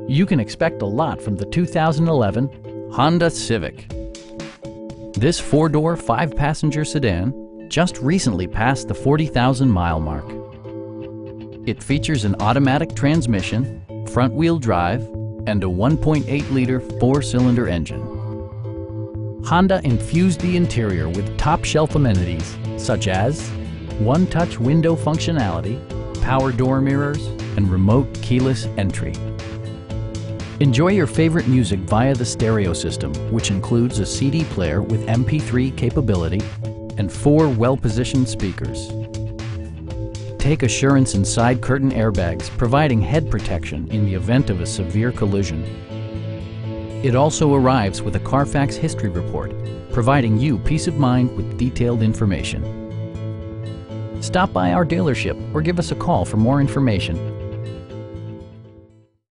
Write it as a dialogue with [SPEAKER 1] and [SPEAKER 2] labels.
[SPEAKER 1] You can expect a lot from the 2011 Honda Civic. This four-door, five-passenger sedan just recently passed the 40,000-mile mark. It features an automatic transmission, front-wheel drive, and a 1.8-liter four-cylinder engine. Honda infused the interior with top-shelf amenities such as one-touch window functionality, power door mirrors, and remote keyless entry. Enjoy your favorite music via the stereo system, which includes a CD player with MP3 capability and four well-positioned speakers. Take assurance in side curtain airbags, providing head protection in the event of a severe collision. It also arrives with a Carfax history report, providing you peace of mind with detailed information. Stop by our dealership or give us a call for more information.